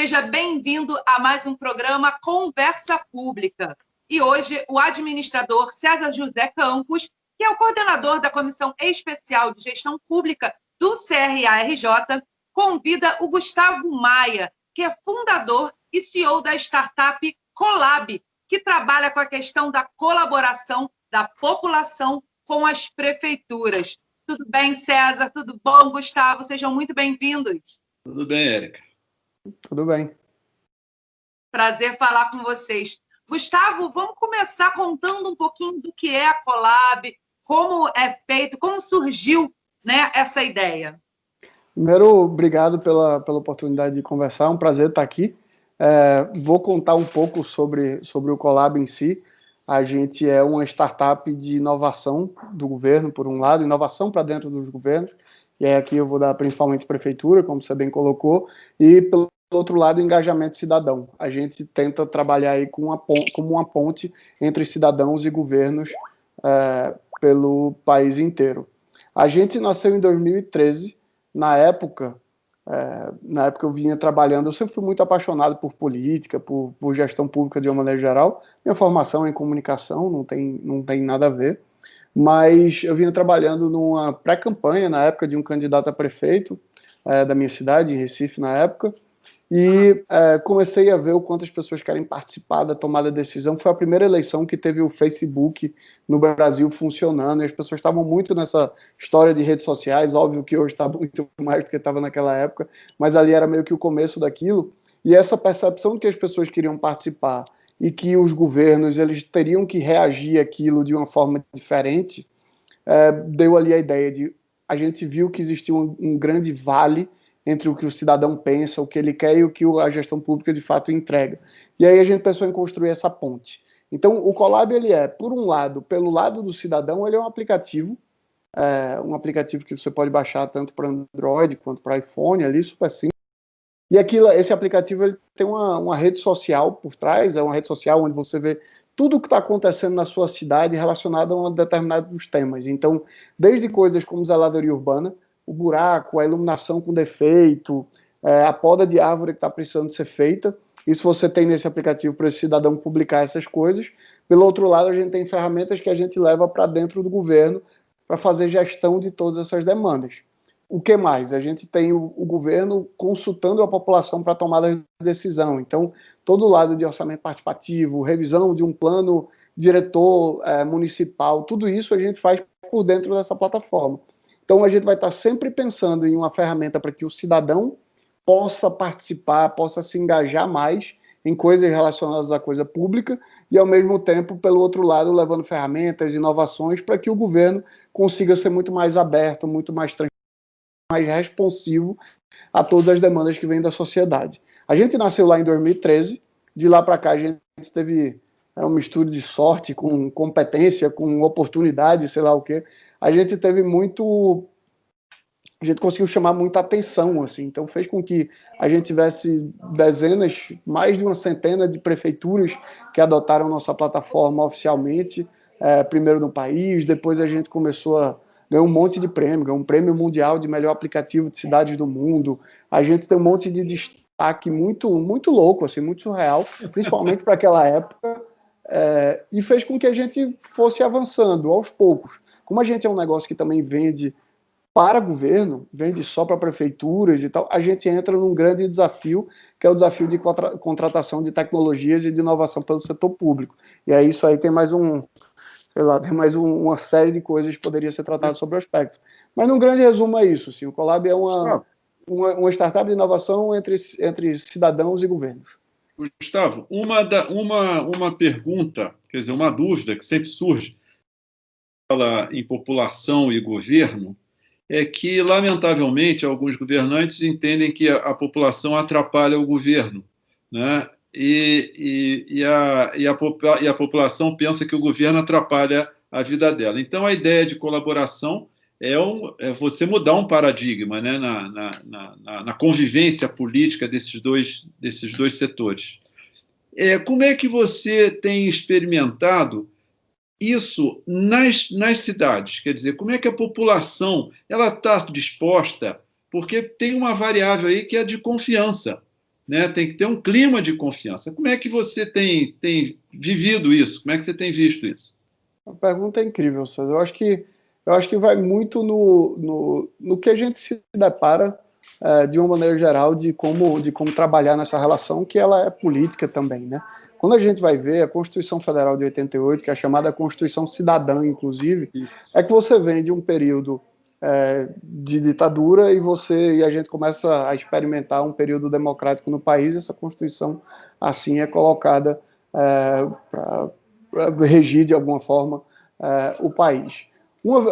seja bem-vindo a mais um programa Conversa Pública. E hoje o administrador César José Campos, que é o coordenador da Comissão Especial de Gestão Pública do CRA-RJ, convida o Gustavo Maia, que é fundador e CEO da startup Colab, que trabalha com a questão da colaboração da população com as prefeituras. Tudo bem, César? Tudo bom, Gustavo? Sejam muito bem-vindos. Tudo bem, Érica. Tudo bem. Prazer falar com vocês. Gustavo, vamos começar contando um pouquinho do que é a Colab, como é feito, como surgiu, né, essa ideia. Primeiro, obrigado pela oportunidade de conversar, é um prazer estar aqui. Vou contar um pouco sobre o Colab em si. A gente é uma startup de inovação do governo, por um lado, inovação para dentro dos governos, e aí aqui eu vou dar principalmente prefeitura, como você bem colocou, e pelo outro lado, engajamento cidadão. A gente tenta trabalhar aí como uma ponte entre cidadãos e governos pelo país inteiro. A gente nasceu em 2013, na época eu vinha trabalhando, eu sempre fui muito apaixonado por política, por gestão pública de uma maneira geral. Minha formação é em comunicação, não tem nada a ver, mas eu vinha trabalhando numa pré-campanha, na época, de um candidato a prefeito da minha cidade, em Recife, na época, e comecei a ver o quanto as pessoas querem participar da tomada de decisão. Foi a primeira eleição que teve o Facebook no Brasil funcionando, e as pessoas estavam muito nessa história de redes sociais, óbvio que hoje está muito mais do que estava naquela época, mas ali era meio que o começo daquilo, e essa percepção de que as pessoas queriam participar e que os governos eles teriam que reagir àquilo de uma forma diferente, deu ali a ideia de... A gente viu que existia um grande vale entre o que o cidadão pensa, o que ele quer e o que a gestão pública de fato entrega. E aí a gente pensou em construir essa ponte. Então o Colab, ele por um lado, pelo lado do cidadão, ele é um aplicativo que você pode baixar tanto para Android quanto para iPhone, ali, super simples. E esse aplicativo ele tem uma rede social por trás, é uma rede social onde você vê tudo o que está acontecendo na sua cidade relacionado a determinados temas. Então, desde coisas como zeladoria urbana, o buraco, a iluminação com defeito, a poda de árvore que está precisando ser feita. Isso você tem nesse aplicativo para esse cidadão publicar essas coisas. Pelo outro lado, a gente tem ferramentas que a gente leva para dentro do governo para fazer gestão de todas essas demandas. O que mais? A gente tem o governo consultando a população para tomada de decisão. Então, todo o lado de orçamento participativo, revisão de um plano diretor municipal, tudo isso a gente faz por dentro dessa plataforma. Então, a gente vai estar sempre pensando em uma ferramenta para que o cidadão possa participar, possa se engajar mais em coisas relacionadas à coisa pública e, ao mesmo tempo, pelo outro lado, levando ferramentas, inovações para que o governo consiga ser muito mais aberto, muito mais tranquilo, mais responsivo a todas as demandas que vêm da sociedade. A gente nasceu lá em 2013, de lá para cá a gente teve uma mistura de sorte com competência, com oportunidade, sei lá o quê. A gente conseguiu chamar muita atenção, assim, então fez com que a gente tivesse mais de uma centena de prefeituras que adotaram nossa plataforma oficialmente, primeiro no país, depois a gente começou a ganhar um monte de prêmio, ganhou um prêmio mundial de melhor aplicativo de cidades do mundo, a gente tem um monte de destaque muito, muito louco, assim, muito surreal, principalmente para aquela época, e fez com que a gente fosse avançando aos poucos. Como a gente é um negócio que também vende para governo, vende só para prefeituras e tal, a gente entra num grande desafio, que é o desafio de contratação de tecnologias e de inovação pelo setor público. E aí isso aí tem mais uma série de coisas que poderia ser tratado sobre o aspecto. Mas num grande resumo é isso, sim, o Colab é uma startup de inovação entre cidadãos e governos. Gustavo, uma pergunta, quer dizer, uma dúvida que sempre surge, fala em população e governo, é que, lamentavelmente, alguns governantes entendem que a população atrapalha o governo, né? E a população pensa que o governo atrapalha a vida dela. Então, a ideia de colaboração é você mudar um paradigma, né, na convivência política desses dois setores. Como é que você tem experimentado isso nas cidades? Quer dizer, como é que a população está disposta? Porque tem uma variável aí que é de confiança. né? Tem que ter um clima de confiança. Como é que você tem vivido isso? Como é que você tem visto isso? A pergunta é incrível, César. Eu acho que vai muito no que a gente se depara de uma maneira geral de como trabalhar nessa relação, que ela é política também, né? Quando a gente vai ver a Constituição Federal de 88, que é a chamada Constituição Cidadã, inclusive, é que você vem de um período de ditadura e a gente começa a experimentar um período democrático no país. Essa Constituição, assim, é colocada para regir de alguma forma o país.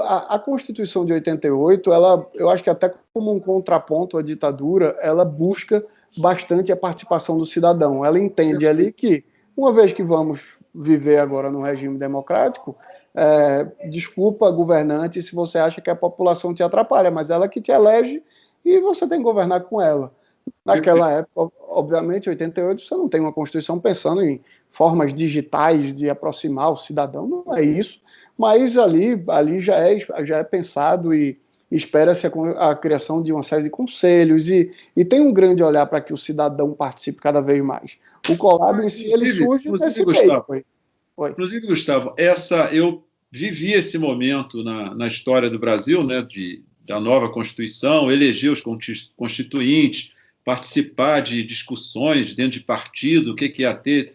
A Constituição de 88, eu acho que até como um contraponto à ditadura, ela busca bastante a participação do cidadão. Ela entende ali que, uma vez que vamos viver agora no regime democrático, desculpa, governante, se você acha que a população te atrapalha, mas ela que te elege e você tem que governar com ela. Naquela época, obviamente, em 88, você não tem uma Constituição pensando em formas digitais de aproximar o cidadão, não é isso, mas ali já é pensado e espera-se a criação de uma série de conselhos e tem um grande olhar para que o cidadão participe cada vez mais. O Colab em si, ele surge nesse meio. Inclusive, Gustavo, eu vivi esse momento na história do Brasil, né, da nova Constituição, eleger os constituintes, participar de discussões dentro de partido, o que ia ter.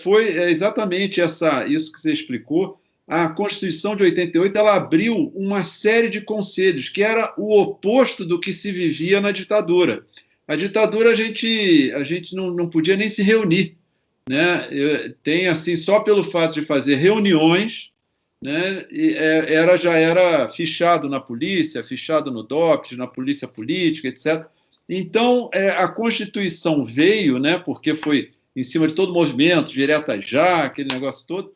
Foi exatamente isso que você explicou. A Constituição de 88 ela abriu uma série de conselhos, que era o oposto do que se vivia na ditadura. A ditadura a gente não podia nem se reunir, né? Tem assim, só pelo fato de fazer reuniões, né? Já era fichado na polícia, fichado no DOPS, na polícia política, etc. Então, a Constituição veio, né, porque foi em cima de todo o movimento, direta já, aquele negócio todo,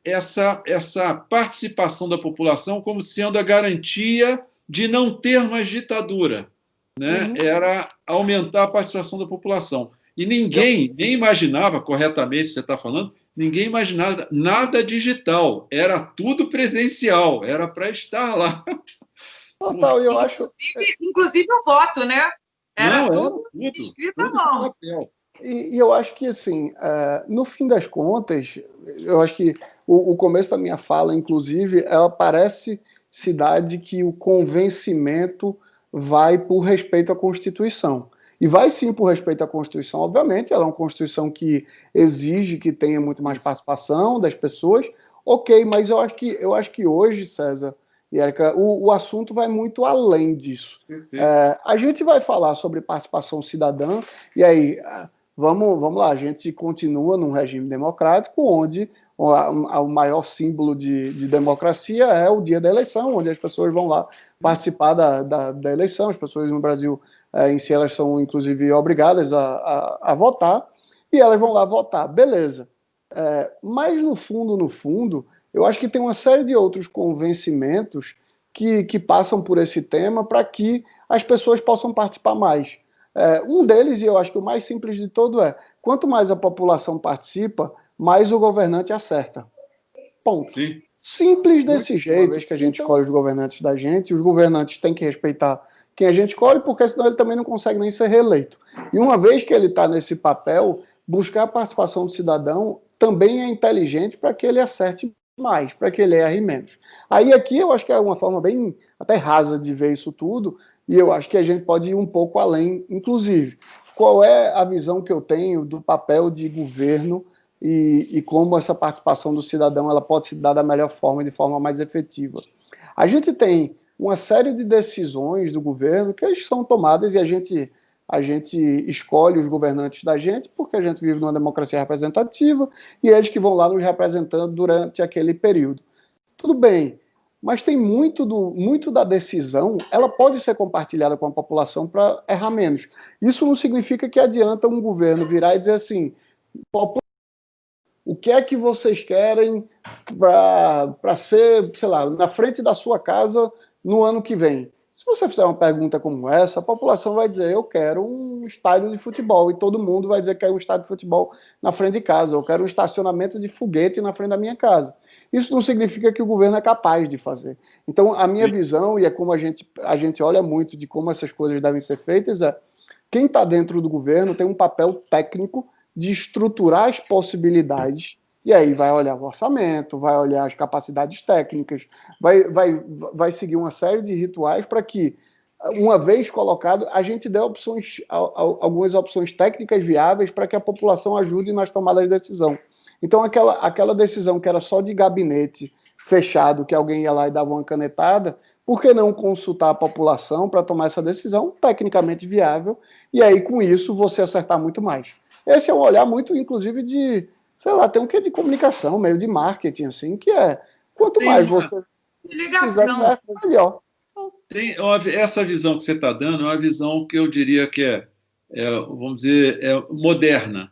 essa participação da população como sendo a garantia de não ter mais ditadura, né? Era aumentar a participação da população. E ninguém nem imaginava, corretamente você está falando, ninguém imaginava nada digital, era tudo presencial, era para estar lá. Total, eu acho. Inclusive o voto, né? Era tudo escrito à mão. E eu acho que, assim, no fim das contas, eu acho que o começo da minha fala, inclusive, ela parece se dar de que o convencimento vai por respeito à Constituição. E vai sim por respeito à Constituição, obviamente, ela é uma Constituição que exige que tenha muito mais participação das pessoas, ok, mas eu acho que hoje, César e Érica, o assunto vai muito além disso. A gente vai falar sobre participação cidadã, e aí... Vamos lá, a gente continua num regime democrático onde o maior símbolo de democracia é o dia da eleição, onde as pessoas vão lá participar da eleição. As pessoas no Brasil, em si, elas são, inclusive, obrigadas a votar, e elas vão lá votar. Beleza. Mas, no fundo, eu acho que tem uma série de outros convencimentos que passam por esse tema para que as pessoas possam participar mais. Um deles, e eu acho que o mais simples de todo quanto mais a população participa, mais o governante acerta. Ponto. Sim. Simples desse jeito. Uma vez que a gente escolhe os governantes da gente, os governantes têm que respeitar quem a gente escolhe, porque senão ele também não consegue nem ser reeleito. E uma vez que ele está nesse papel, buscar a participação do cidadão também é inteligente para que ele acerte mais, para que ele erre menos. Aí aqui eu acho que é uma forma bem até rasa de ver isso tudo, e eu acho que a gente pode ir um pouco além, inclusive. Qual é a visão que eu tenho do papel de governo e como essa participação do cidadão ela pode se dar da melhor forma, de forma mais efetiva? A gente tem uma série de decisões do governo que eles são tomadas e a gente escolhe os governantes da gente porque a gente vive numa democracia representativa e eles que vão lá nos representando durante aquele período. Tudo bem, mas tem muito da decisão, ela pode ser compartilhada com a população para errar menos. Isso não significa que adianta um governo virar e dizer assim, o que é que vocês querem para ser, sei lá, na frente da sua casa no ano que vem? Se você fizer uma pergunta como essa, a população vai dizer, eu quero um estádio de futebol, e todo mundo vai dizer que quer um estádio de futebol na frente de casa, eu quero um estacionamento de foguete na frente da minha casa. Isso não significa que o governo é capaz de fazer. Então, a minha visão, e é como a gente olha muito de como essas coisas devem ser feitas, quem está dentro do governo tem um papel técnico de estruturar as possibilidades, e aí vai olhar o orçamento, vai olhar as capacidades técnicas, vai seguir uma série de rituais para que, uma vez colocado, a gente dê algumas opções técnicas viáveis para que a população ajude nas tomadas de decisão. Então, aquela decisão que era só de gabinete fechado, que alguém ia lá e dava uma canetada, por que não consultar a população para tomar essa decisão tecnicamente viável, e aí, com isso, você acertar muito mais? Esse é um olhar muito, inclusive, de, sei lá, tem um quê de comunicação, meio de marketing, assim, que é, quanto mais você fizer, melhor. Essa visão que você está dando é uma visão que eu diria que vamos dizer, moderna,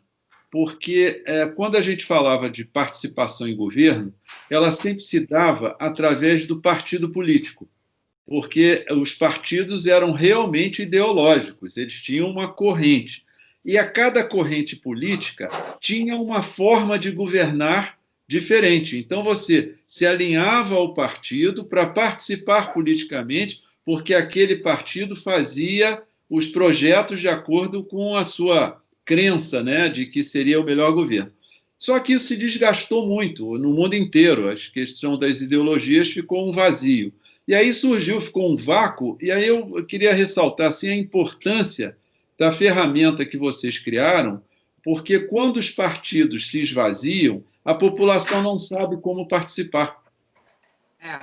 porque quando a gente falava de participação em governo, ela sempre se dava através do partido político, porque os partidos eram realmente ideológicos, eles tinham uma corrente, e a cada corrente política tinha uma forma de governar diferente. Então, você se alinhava ao partido para participar politicamente, porque aquele partido fazia os projetos de acordo com a sua crença, né, de que seria o melhor governo. Só que isso se desgastou muito no mundo inteiro. A questão das ideologias ficou um vazio. E aí ficou um vácuo, e aí eu queria ressaltar assim, a importância da ferramenta que vocês criaram, porque quando os partidos se esvaziam, a população não sabe como participar.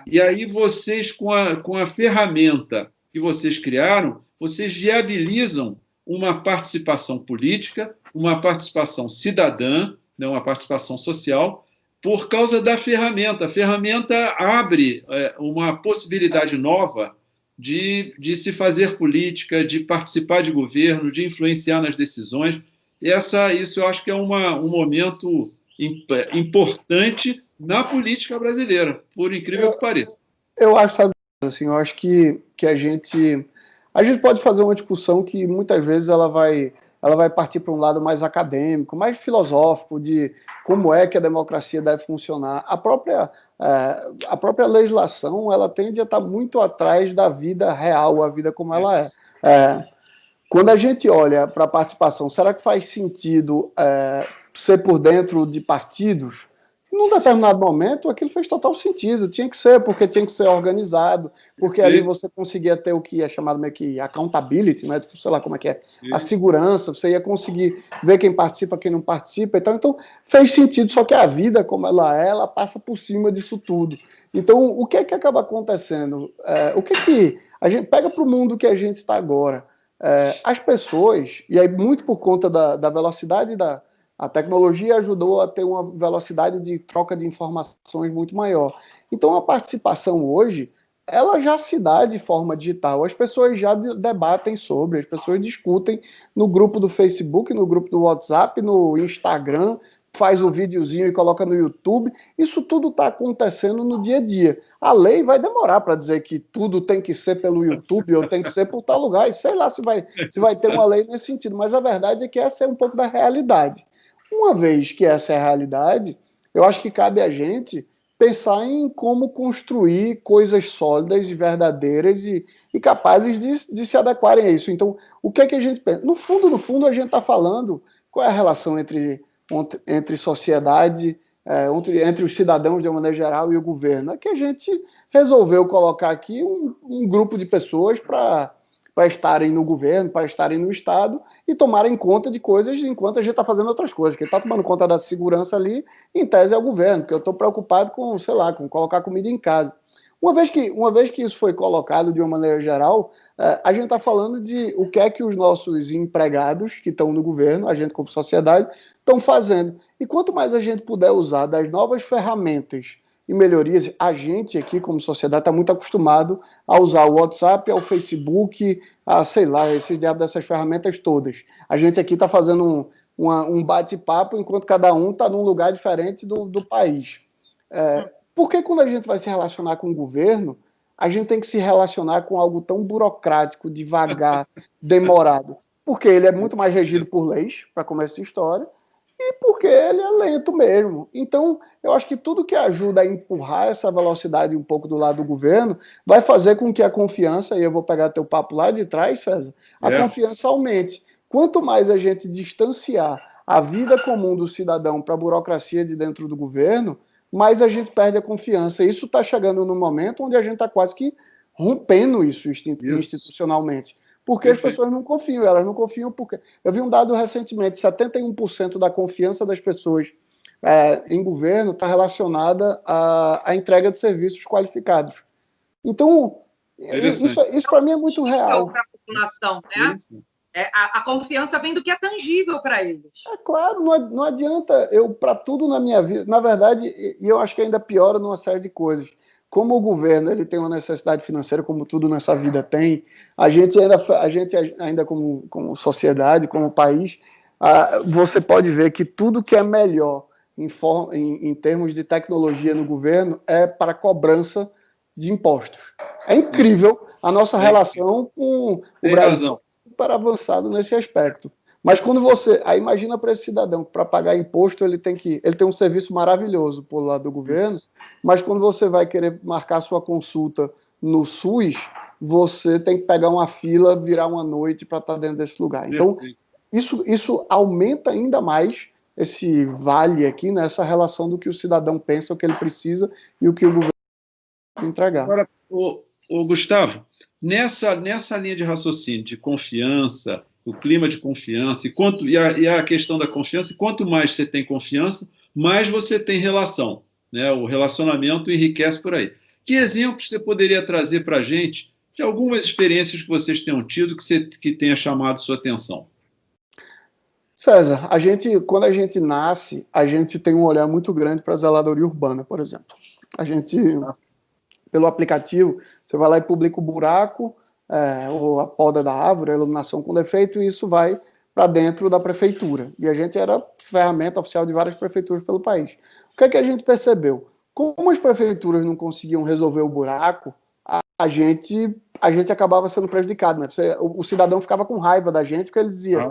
E aí vocês, com a ferramenta que vocês criaram, vocês viabilizam uma participação política, uma participação cidadã, né, uma participação social, por causa da ferramenta. A ferramenta abre uma possibilidade nova de se fazer política, de participar de governo, de influenciar nas decisões. Isso eu acho que é um momento importante na política brasileira, por incrível que pareça. Eu acho, sabe, assim, eu acho que a gente pode fazer uma discussão que muitas vezes ela vai partir para um lado mais acadêmico, mais filosófico, de como é que a democracia deve funcionar. A própria legislação, ela tende a estar muito atrás da vida real, a vida como ela é. Quando a gente olha para a participação, será que faz sentido ser por dentro de partidos? Num determinado momento, aquilo fez total sentido. Tinha que ser, porque tinha que ser organizado, porque ali você conseguia ter o que é chamado meio que accountability, né? Tipo, sei lá como é que é, a segurança, você ia conseguir ver quem participa, quem não participa. Então fez sentido, só que a vida, como ela passa por cima disso tudo. Então, o que é que acaba acontecendo? O que é que a gente pega para o mundo que a gente está agora? As pessoas, e aí muito por conta da velocidade a tecnologia ajudou a ter uma velocidade de troca de informações muito maior. Então, a participação hoje, ela já se dá de forma digital. As pessoas já debatem sobre, as pessoas discutem no grupo do Facebook, no grupo do WhatsApp, no Instagram, faz um videozinho e coloca no YouTube. Isso tudo está acontecendo no dia a dia. A lei vai demorar para dizer que tudo tem que ser pelo YouTube ou tem que ser por tal lugar. E sei lá se vai ter uma lei nesse sentido. Mas a verdade é que essa é um pouco da realidade. Uma vez que essa é a realidade, eu acho que cabe a gente pensar em como construir coisas sólidas, verdadeiras e capazes de se adequarem a isso. Então, o que é que a gente pensa? No fundo, a gente está falando qual é a relação entre sociedade, entre os cidadãos de uma maneira geral e o governo. É que a gente resolveu colocar aqui um grupo de pessoas para estarem no governo, para estarem no Estado e tomarem conta de coisas enquanto a gente está fazendo outras coisas. Quem está tomando conta da segurança ali, em tese, é o governo, porque eu estou preocupado com, sei lá, com colocar comida em casa. Uma vez que isso foi colocado de uma maneira geral, a gente está falando de o que é que os nossos empregados que estão no governo, a gente como sociedade, estão fazendo. E quanto mais a gente puder usar das novas ferramentas e melhorias, a gente aqui como sociedade está muito acostumado a usar o WhatsApp, ao Facebook, sei lá, esse diabo dessas ferramentas todas. A gente aqui está fazendo um bate-papo enquanto cada um está num lugar diferente do país. Por que quando a gente vai se relacionar com o governo, a gente tem que se relacionar com algo tão burocrático, devagar, demorado? Porque ele é muito mais regido por leis, para começo de história, e porque ele é lento mesmo. Então, eu acho que tudo que ajuda a empurrar essa velocidade um pouco do lado do governo vai fazer com que a confiança, e eu vou pegar teu papo lá de trás, César, a confiança aumente. Quanto mais a gente distanciar a vida comum do cidadão para a burocracia de dentro do governo, mais a gente perde a confiança. Isso está chegando no momento onde a gente está quase que rompendo isso institucionalmente. Porque as pessoas não confiam, elas não confiam porque... Eu vi um dado recentemente, 71% da confiança das pessoas em governo está relacionada à entrega de serviços qualificados. Então, isso para mim é muito real. Para a população, né? A confiança vem do que é tangível para eles. É claro, não adianta para tudo na minha vida. Na verdade, e eu acho que ainda piora numa série de coisas. Como o governo ele tem uma necessidade financeira, como tudo nessa vida tem, a gente ainda como sociedade, como país, você pode ver que tudo que é melhor em termos de tecnologia no governo é para cobrança de impostos. É incrível a nossa relação com o Brasil super avançado nesse aspecto. Mas quando aí imagina para esse cidadão que para pagar imposto ele tem um serviço maravilhoso por lado do governo, mas quando você vai querer marcar sua consulta no SUS, você tem que pegar uma fila, virar uma noite para estar dentro desse lugar. Então, isso aumenta ainda mais esse vale aqui, né, essa relação do que o cidadão pensa, o que ele precisa e o que o governo tem que entregar. Agora, Gustavo, nessa linha de raciocínio, de confiança, o clima de confiança, e a questão da confiança, e quanto mais você tem confiança, mais você tem relação, né? O relacionamento enriquece por aí. Que exemplos você poderia trazer para a gente de algumas experiências que vocês tenham tido que tenha chamado sua atenção? César, quando a gente nasce, a gente tem um olhar muito grande para a zeladoria urbana, por exemplo. Pelo aplicativo, você vai lá e publica o buraco, ou a poda da árvore, a iluminação com defeito, e isso vai para dentro da prefeitura. E a gente era ferramenta oficial de várias prefeituras pelo país. O que é que a gente percebeu? Como as prefeituras não conseguiam resolver o buraco, a gente acabava sendo prejudicado, né? O cidadão ficava com raiva da gente, porque ele dizia,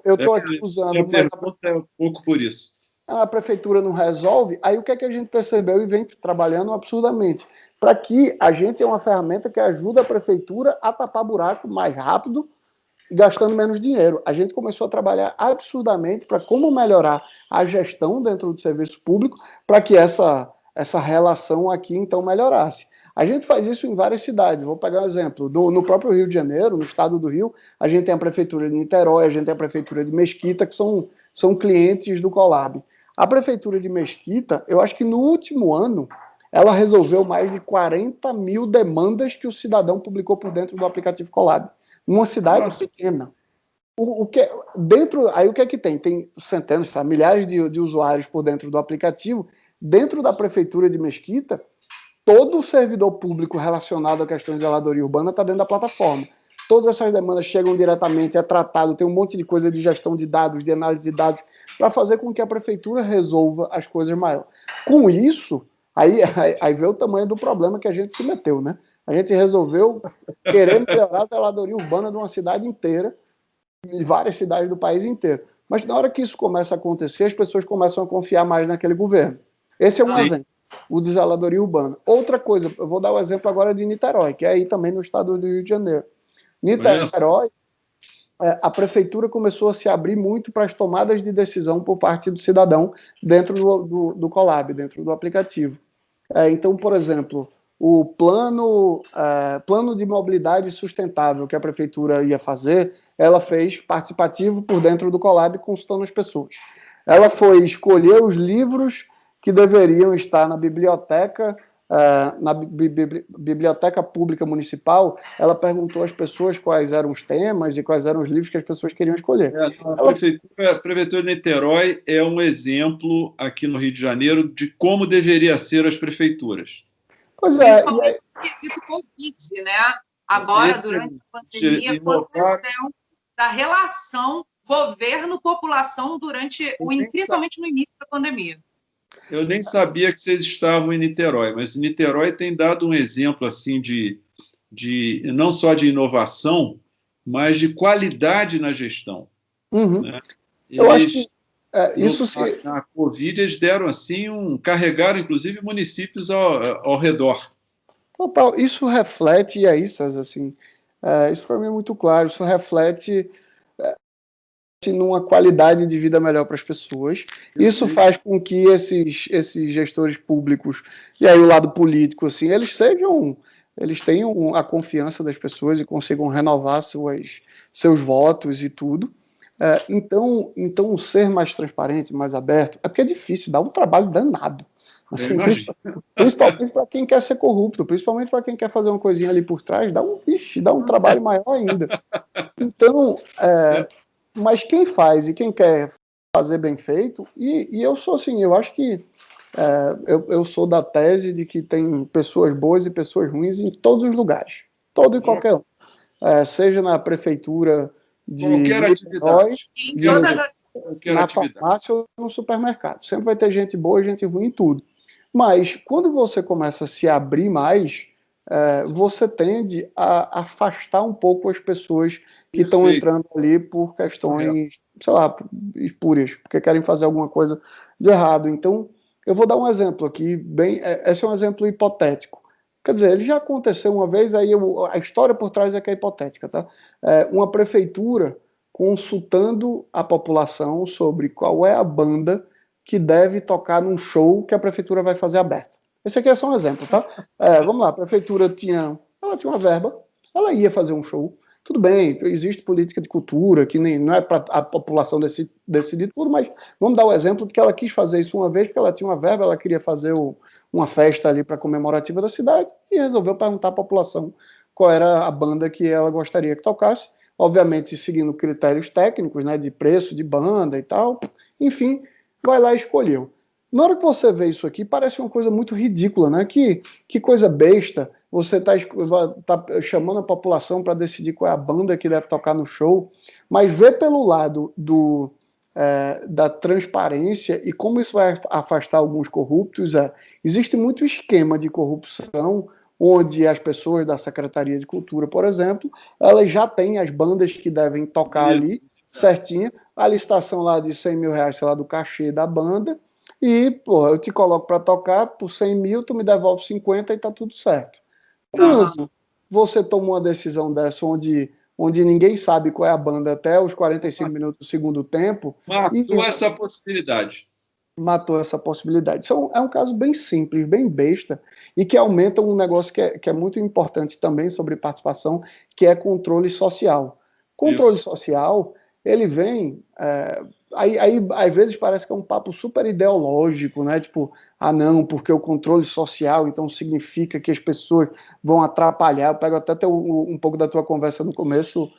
eu estou aqui usando... A pergunta é um pouco por isso. A prefeitura não resolve, aí o que é que a gente percebeu e vem trabalhando absurdamente? Para que a gente é uma ferramenta que ajuda a prefeitura a tapar buraco mais rápido e gastando menos dinheiro. A gente começou a trabalhar absurdamente para como melhorar a gestão dentro do serviço público para que essa relação aqui, então, melhorasse. A gente faz isso em várias cidades. Vou pegar um exemplo. No próprio Rio de Janeiro, no estado do Rio, a gente tem a prefeitura de Niterói, a gente tem a prefeitura de Mesquita, que são clientes do Colab. A prefeitura de Mesquita, eu acho que no último ano, ela resolveu mais de 40 mil demandas que o cidadão publicou por dentro do aplicativo Colab. Numa cidade pequena. Aí o que é que tem? Tem centenas, milhares de usuários por dentro do aplicativo. Dentro da prefeitura de Mesquita, todo o servidor público relacionado a questões de zeladoria urbana está dentro da plataforma. Todas essas demandas chegam diretamente, é tratado, tem um monte de coisa de gestão de dados, de análise de dados, para fazer com que a prefeitura resolva as coisas maiores. Com isso, aí vê o tamanho do problema que a gente se meteu, né? A gente resolveu querer melhorar a zeladoria urbana de uma cidade inteira, de várias cidades do país inteiro. Mas na hora que isso começa a acontecer, as pessoas começam a confiar mais naquele governo. Esse é um exemplo, o de zeladoria urbana. Outra coisa, eu vou dar o exemplo agora de Niterói, que é aí também no estado do Rio de Janeiro. Niterói, a prefeitura começou a se abrir muito para as tomadas de decisão por parte do cidadão dentro do Colab, dentro do aplicativo. Então, por exemplo, o plano de mobilidade sustentável que a prefeitura ia fazer, ela fez participativo por dentro do Colab, consultando as pessoas. Ela foi escolher os livros que deveriam estar na biblioteca pública municipal. Ela perguntou às pessoas quais eram os temas e quais eram os livros que as pessoas queriam escolher. A prefeitura de Niterói é um exemplo aqui no Rio de Janeiro de como deveria ser as prefeituras. Pois é. No quesito Covid, né? Agora, durante a pandemia, foi a questão da relação governo-população principalmente no início da pandemia. Eu nem sabia que vocês estavam em Niterói, mas Niterói tem dado um exemplo assim de não só de inovação, mas de qualidade na gestão. Né? Eu acho que na Covid eles deram assim carregaram inclusive municípios ao redor. Total, isso reflete, e aí, César, assim, isso para mim é muito claro, isso reflete numa qualidade de vida melhor para as pessoas. Isso faz com que esses gestores públicos, e aí o lado político, assim, eles tenham a confiança das pessoas e consigam renovar seus votos e tudo. Então, ser mais transparente, mais aberto, é porque é difícil, dá um trabalho danado. Assim, principalmente para quem quer ser corrupto, principalmente para quem quer fazer uma coisinha ali por trás, dá um trabalho maior ainda. Então, mas quem faz e quem quer fazer bem feito, e eu sou assim, eu acho que eu sou da tese de que tem pessoas boas e pessoas ruins em todos os lugares, todo e qualquer um. Seja na prefeitura de qualquer atividade, na farmácia ou no supermercado. Sempre vai ter gente boa e gente ruim em tudo. Mas quando você começa a se abrir mais, você tende a afastar um pouco as pessoas que estão entrando ali por questões, sei lá, espúrias, porque querem fazer alguma coisa de errado. Então, eu vou dar um exemplo aqui, esse é um exemplo hipotético. Quer dizer, ele já aconteceu uma vez, aí a história por trás é que é hipotética, tá? Uma prefeitura consultando a população sobre qual é a banda que deve tocar num show que a prefeitura vai fazer aberta. Esse aqui é só um exemplo, tá? Vamos lá, a prefeitura tinha uma verba, ela ia fazer um show. Tudo bem, existe política de cultura, que não é para a população decidir tudo, mas vamos dar o exemplo de que ela quis fazer isso uma vez, porque ela tinha uma verba, ela queria fazer uma festa ali para comemorativa da cidade, e resolveu perguntar à população qual era a banda que ela gostaria que tocasse, obviamente seguindo critérios técnicos, né, de preço de banda e tal, enfim, vai lá e escolheu. Na hora que você vê isso aqui, parece uma coisa muito ridícula, né? Que coisa besta, você tá chamando a população para decidir qual é a banda que deve tocar no show, mas vê pelo lado da transparência e como isso vai afastar alguns corruptos. Existe muito esquema de corrupção, onde as pessoas da Secretaria de Cultura, por exemplo, elas já têm as bandas que devem tocar ali, certinha, a licitação lá de 100 mil reais, sei lá, do cachê da banda, e, porra, eu te coloco para tocar por 100 mil, tu me devolve 50 e tá tudo certo. Quando você toma uma decisão dessa, onde ninguém sabe qual é a banda até os 45 minutos do segundo tempo... Matou essa possibilidade. Matou essa possibilidade. Isso é um caso bem simples, bem besta, e que aumenta um negócio que é muito importante também sobre participação, que é controle social. Controle social, ele vem... Aí, às vezes, parece que é um papo super ideológico, né? Tipo, não, porque o controle social, então, significa que as pessoas vão atrapalhar. Eu pego até um pouco da tua conversa no começo,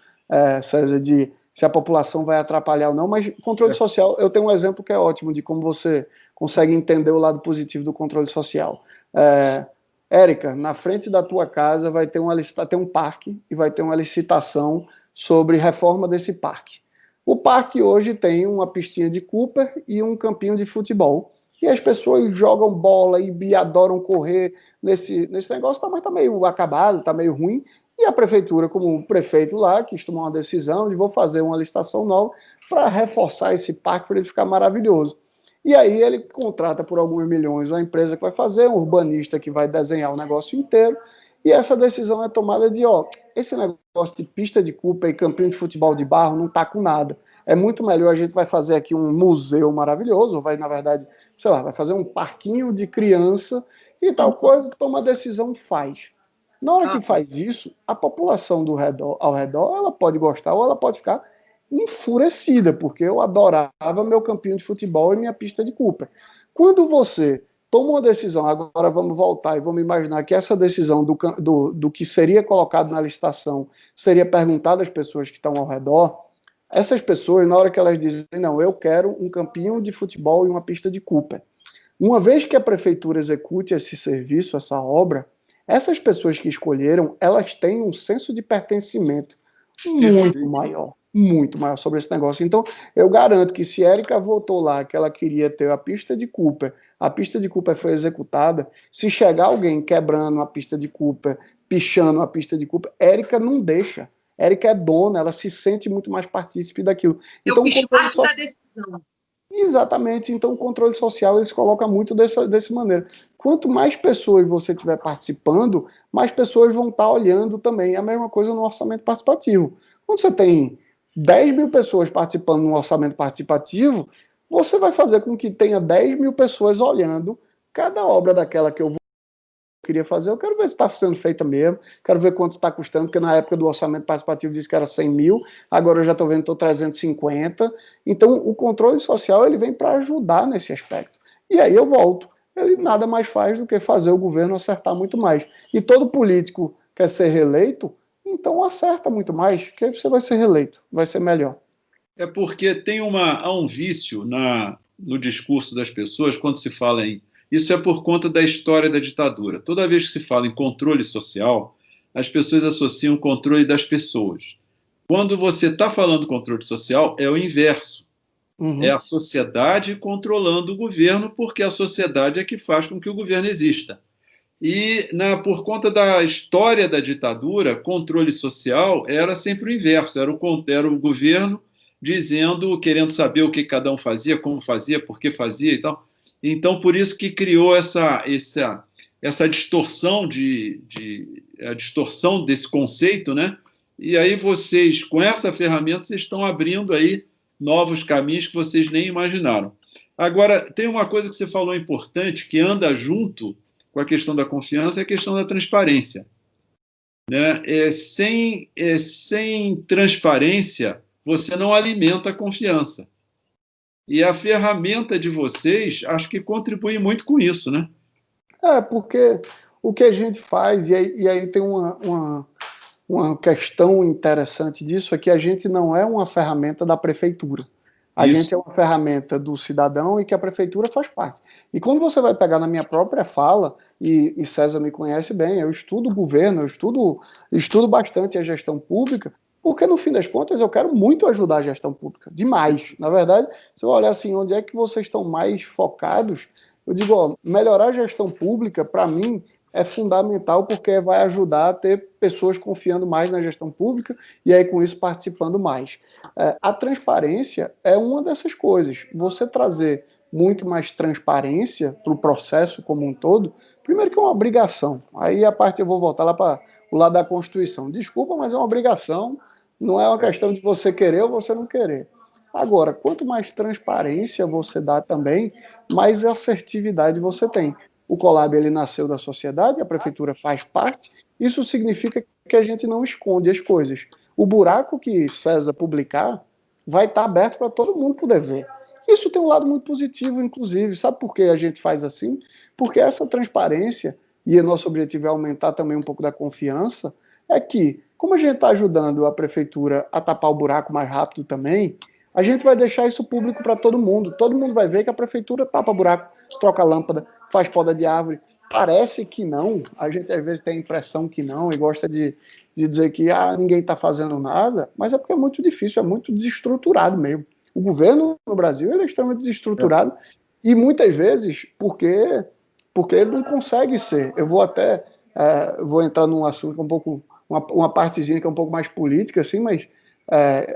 César, de se a população vai atrapalhar ou não, mas controle social, eu tenho um exemplo que é ótimo de como você consegue entender o lado positivo do controle social. Érica, na frente da tua casa vai ter um parque e vai ter uma licitação sobre reforma desse parque. O parque hoje tem uma pistinha de Cooper e um campinho de futebol. E as pessoas jogam bola e adoram correr nesse negócio, mas tá meio acabado, tá meio ruim. E a prefeitura, como o prefeito lá, quis tomar uma decisão de vou fazer uma licitação nova para reforçar esse parque para ele ficar maravilhoso. E aí ele contrata por alguns milhões uma empresa que vai fazer, um urbanista que vai desenhar o negócio inteiro. E essa decisão é tomada de, esse negócio de pista de Cooper e campinho de futebol de barro não tá com nada. É muito melhor, a gente vai fazer aqui um museu maravilhoso, ou vai, na verdade, sei lá, vai fazer um parquinho de criança e tal coisa, toma a decisão, faz. Na hora que faz isso, a população ao redor, ela pode gostar ou ela pode ficar enfurecida, porque eu adorava meu campinho de futebol e minha pista de Cooper. Quando você toma uma decisão, agora vamos voltar e vamos imaginar que essa decisão do que seria colocado na licitação seria perguntada às pessoas que estão ao redor, essas pessoas, na hora que elas dizem, não, eu quero um campinho de futebol e uma pista de Cooper. Uma vez que a prefeitura execute esse serviço, essa obra, essas pessoas que escolheram, elas têm um senso de pertencimento muito maior sobre esse negócio. Então, eu garanto que se Érica votou lá que ela queria ter a pista de Cooper foi executada, se chegar alguém quebrando a pista de Cooper, pichando a pista de Cooper, Érica não deixa. Érica é dona, ela se sente muito mais partícipe daquilo. Então, fiz parte da decisão. Exatamente, então o controle social ele se coloca muito dessa maneira. Quanto mais pessoas você tiver participando, mais pessoas vão estar olhando também. É a mesma coisa no orçamento participativo. Quando você tem 10 mil pessoas participando no orçamento participativo, você vai fazer com que tenha 10 mil pessoas olhando cada obra daquela que eu queria fazer, eu quero ver se está sendo feita mesmo, quero ver quanto está custando, porque na época do orçamento participativo disse que era 100 mil, agora eu já estou vendo que estou 350. Então, o controle social ele vem para ajudar nesse aspecto. E aí eu volto. Ele nada mais faz do que fazer o governo acertar muito mais. E todo político quer ser reeleito, então acerta muito mais, que aí você vai ser reeleito, vai ser melhor. É porque há um vício no discurso das pessoas quando se fala em... Isso é por conta da história da ditadura. Toda vez que se fala em controle social, as pessoas associam o controle das pessoas. Quando você está falando controle social, é o inverso. É a sociedade controlando o governo, porque a sociedade é que faz com que o governo exista. E, por conta da história da ditadura, controle social era sempre o inverso, era o governo dizendo, querendo saber o que cada um fazia, como fazia, por que fazia e tal. Então, por isso que criou essa distorção a distorção desse conceito, né? E aí vocês, com essa ferramenta, vocês estão abrindo aí novos caminhos que vocês nem imaginaram. Agora, tem uma coisa que você falou importante, que anda junto com a questão da confiança, é a questão da transparência. Né? Sem transparência, você não alimenta a confiança. E a ferramenta de vocês, acho que contribui muito com isso, né? Porque o que a gente faz, e aí tem uma questão interessante disso, é que a gente não é uma ferramenta da prefeitura. A gente é uma ferramenta do cidadão e que a prefeitura faz parte. E quando você vai pegar na minha própria fala, e César me conhece bem, eu estudo governo, eu estudo bastante a gestão pública, porque no fim das contas eu quero muito ajudar a gestão pública, demais. Na verdade, se eu olhar assim, onde é que vocês estão mais focados, eu digo, ó, melhorar a gestão pública, para mim, é fundamental porque vai ajudar a ter pessoas confiando mais na gestão pública e aí com isso participando mais. A transparência é uma dessas coisas. Você trazer muito mais transparência para o processo como um todo, primeiro que é uma obrigação. Aí a parte eu vou voltar lá para o lado da Constituição. Desculpa, mas é uma obrigação, não é uma questão de você querer ou você não querer. Agora, quanto mais transparência você dá também, mais assertividade você tem. O Colab ele nasceu da sociedade, a prefeitura faz parte, isso significa que a gente não esconde as coisas. O buraco que César publicar vai estar aberto para todo mundo poder ver. Isso tem um lado muito positivo, inclusive. Sabe por que a gente faz assim? Porque essa transparência, e o nosso objetivo é aumentar também um pouco da confiança, é que, como a gente está ajudando a prefeitura a tapar o buraco mais rápido também, a gente vai deixar isso público para todo mundo. Todo mundo vai ver que a prefeitura tapa buraco, troca lâmpada, faz poda de árvore. Parece que não, a gente às vezes tem a impressão que não e gosta de dizer que ninguém está fazendo nada, mas é porque é muito difícil, é muito desestruturado mesmo. O governo no Brasil ele é extremamente desestruturado e muitas vezes porque ele não consegue ser. Eu vou até vou entrar num assunto que é um pouco uma partezinha que é um pouco mais política, assim, mas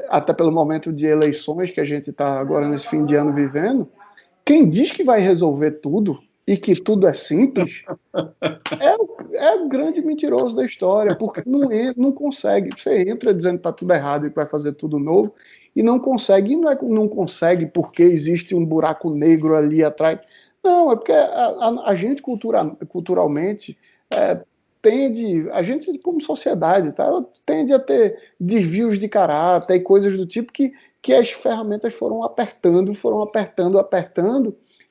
até pelo momento de eleições que a gente está agora nesse fim de ano vivendo, quem diz que vai resolver tudo e que tudo é simples é o grande mentiroso da história, porque não consegue. Você entra dizendo que está tudo errado e que vai fazer tudo novo e não consegue. E não consegue porque existe um buraco negro ali atrás. Não, é porque a gente culturalmente a gente como sociedade, tá, tende a ter desvios de caráter e coisas do tipo que as ferramentas foram apertando,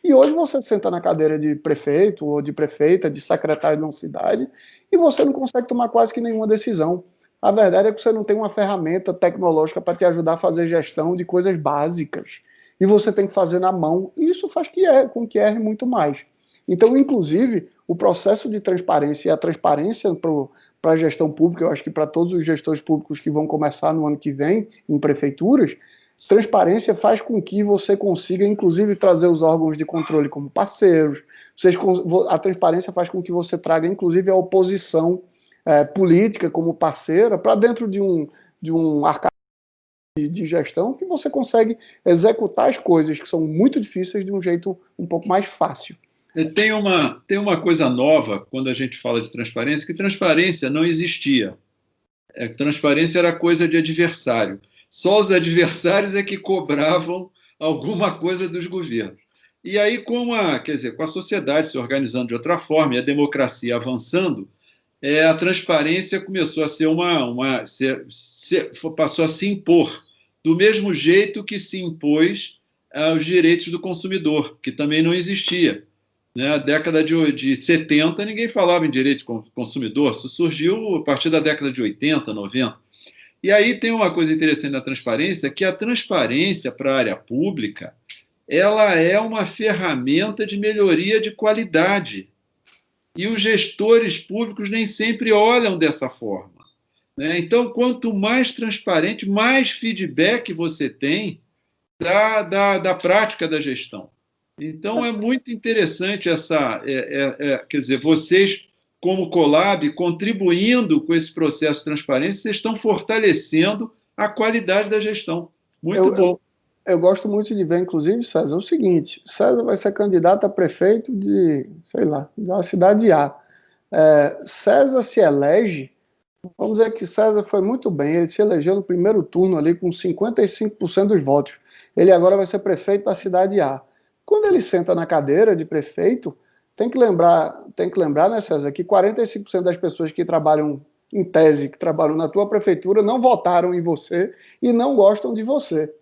e hoje você senta na cadeira de prefeito ou de prefeita, de secretário de uma cidade, e você não consegue tomar quase que nenhuma decisão. A verdade é que você não tem uma ferramenta tecnológica para te ajudar a fazer gestão de coisas básicas. E você tem que fazer na mão, e isso faz com que erre muito mais. Então, inclusive, o processo de transparência e a transparência para a gestão pública, eu acho que para todos os gestores públicos que vão começar no ano que vem, em prefeituras, transparência faz com que você consiga, inclusive, trazer os órgãos de controle como parceiros. A transparência faz com que você traga, inclusive, a oposição política como parceira para dentro de um arcabouço de gestão que você consegue executar as coisas que são muito difíceis de um jeito um pouco mais fácil. Tem uma coisa nova quando a gente fala de transparência, que transparência não existia. Transparência era coisa de adversário. Só os adversários é que cobravam alguma coisa dos governos. E aí, quer dizer, com a sociedade se organizando de outra forma e a democracia avançando, a transparência começou a ser passou a se impor, do mesmo jeito que se impôs os direitos do consumidor, que também não existia. Na década de 70, ninguém falava em direito do consumidor, isso surgiu a partir da década de 80, 90. E aí tem uma coisa interessante na transparência, que a transparência para a área pública, ela é uma ferramenta de melhoria de qualidade. E os gestores públicos nem sempre olham dessa forma, né? Então, quanto mais transparente, mais feedback você tem da prática da gestão. Então, é muito interessante quer dizer, vocês, como Colab, contribuindo com esse processo de transparência, vocês estão fortalecendo a qualidade da gestão. Muito bom. Eu gosto muito de ver, inclusive, César, o seguinte: César vai ser candidato a prefeito de, sei lá, de uma cidade A. César se elege, vamos dizer que César foi muito bem, ele se elegeu no primeiro turno ali com 55% dos votos. Ele agora vai ser prefeito da cidade A. Quando ele senta na cadeira de prefeito, tem que lembrar, né, César, que 45% das pessoas que trabalham, em tese, que trabalham na tua prefeitura, não votaram em você e não gostam de você.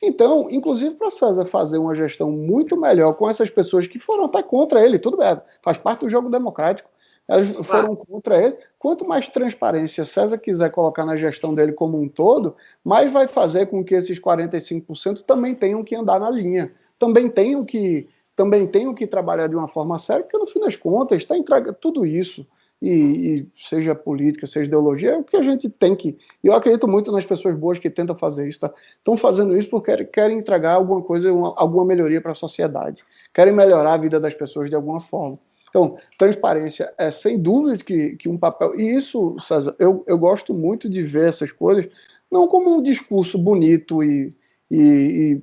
Então, inclusive para César fazer uma gestão muito melhor com essas pessoas que foram até contra ele, tudo bem, faz parte do jogo democrático, elas foram contra ele. Quanto mais transparência César quiser colocar na gestão dele como um todo, mais vai fazer com que esses 45% também tenham que andar na linha, também tenham que trabalhar de uma forma séria, porque no fim das contas está entregando tudo isso. E seja política, seja ideologia, é o que a gente tem que... E eu acredito muito nas pessoas boas que tentam fazer isso, tá? Estão fazendo isso porque querem entregar alguma coisa, alguma melhoria para a sociedade, querem melhorar a vida das pessoas de alguma forma. Então, transparência é sem dúvida que um papel... E isso, César, eu gosto muito de ver essas coisas, não como um discurso bonito e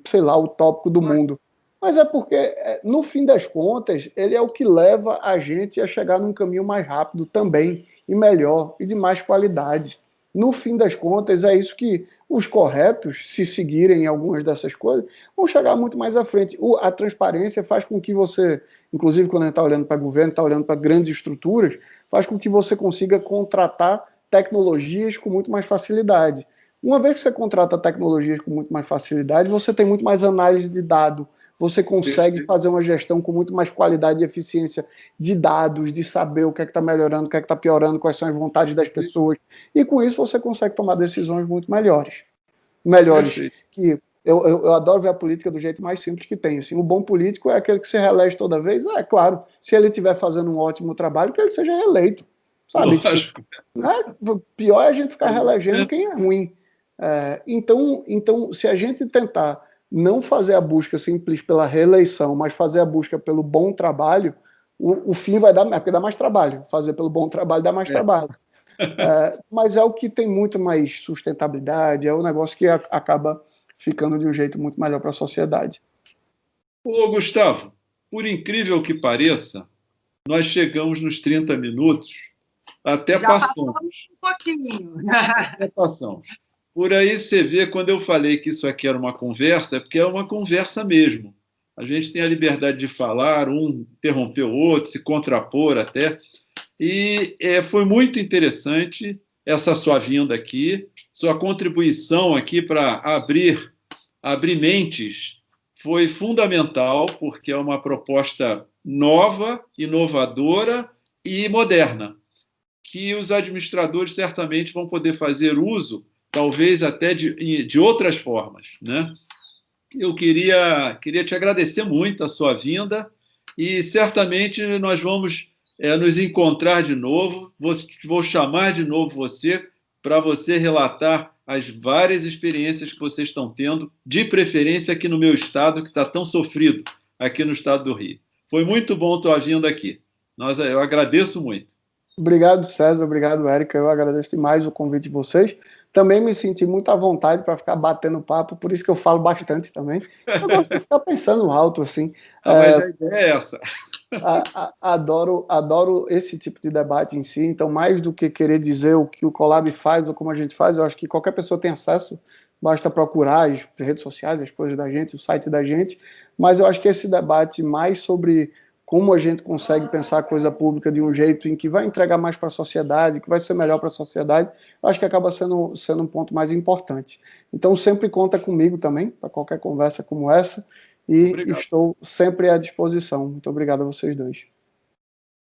sei lá, utópico do mundo, mas é porque, no fim das contas, ele é o que leva a gente a chegar num caminho mais rápido também, e melhor, e de mais qualidade. No fim das contas, é isso que os corretos, se seguirem algumas dessas coisas, vão chegar muito mais à frente. A transparência faz com que você, inclusive quando a gente está olhando para governo, está olhando para grandes estruturas, faz com que você consiga contratar tecnologias com muito mais facilidade. Uma vez que você contrata tecnologias com muito mais facilidade, você tem muito mais análise de dado, você consegue fazer uma gestão com muito mais qualidade e eficiência de dados, de saber o que é que está melhorando, o que é que está piorando, quais são as vontades das pessoas. E com isso você consegue tomar decisões muito melhores. Que eu adoro ver a política do jeito mais simples que tem. Assim, o bom político é aquele que se reelege toda vez. Claro, se ele estiver fazendo um ótimo trabalho, que ele seja reeleito. Sabe? Lógico. Pior é a gente ficar reelegendo quem é ruim. Então, se a gente tentar não fazer a busca simples pela reeleição, mas fazer a busca pelo bom trabalho, o fim vai dar, porque dá mais trabalho. Fazer pelo bom trabalho dá mais trabalho. Mas é o que tem muito mais sustentabilidade, é o negócio que acaba ficando de um jeito muito melhor para a sociedade. Ô, Gustavo, por incrível que pareça, nós chegamos nos 30 minutos, até já passamos. Um pouquinho. Até passamos. Por aí você vê, quando eu falei que isso aqui era uma conversa, é porque é uma conversa mesmo. A gente tem a liberdade de falar, um interromper o outro, se contrapor até. E foi muito interessante essa sua vinda aqui, sua contribuição aqui para abrir mentes foi fundamental, porque é uma proposta nova, inovadora e moderna, que os administradores certamente vão poder fazer uso, talvez até de outras formas, né? Eu queria te agradecer muito a sua vinda e certamente nós vamos nos encontrar de novo. Vou chamar de novo você para você relatar as várias experiências que vocês estão tendo, de preferência aqui no meu estado, que está tão sofrido, aqui no estado do Rio. Foi muito bom tua vinda aqui. Eu agradeço muito. Obrigado, César. Obrigado, Érica. Eu agradeço demais o convite de vocês. Também me senti muito à vontade para ficar batendo papo, por isso que eu falo bastante também. Eu gosto de ficar pensando alto, assim. Mas a ideia é essa. Adoro esse tipo de debate em si. Então, mais do que querer dizer o que o Colab faz ou como a gente faz, eu acho que qualquer pessoa tem acesso, basta procurar as redes sociais, as coisas da gente, o site da gente. Mas eu acho que esse debate mais sobre como a gente consegue pensar a coisa pública de um jeito em que vai entregar mais para a sociedade, que vai ser melhor para a sociedade, eu acho que acaba sendo um ponto mais importante. Então, sempre conta comigo também, para qualquer conversa como essa, e Obrigado. estou sempre à disposição. Muito obrigado a vocês dois.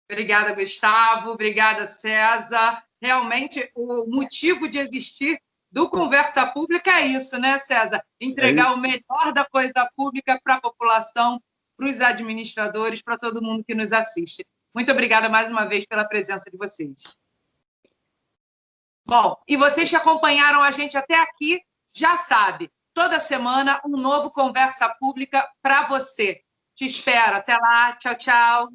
Obrigada, Gustavo. Obrigada, César. Realmente, o motivo de existir do Conversa Pública é isso, né, César? Entregar o melhor da coisa pública para a população, para os administradores, para todo mundo que nos assiste. Muito obrigada mais uma vez pela presença de vocês. Bom, e vocês que acompanharam a gente até aqui, já sabe, toda semana um novo Conversa Pública para você. Te espero. Até lá. Tchau, tchau.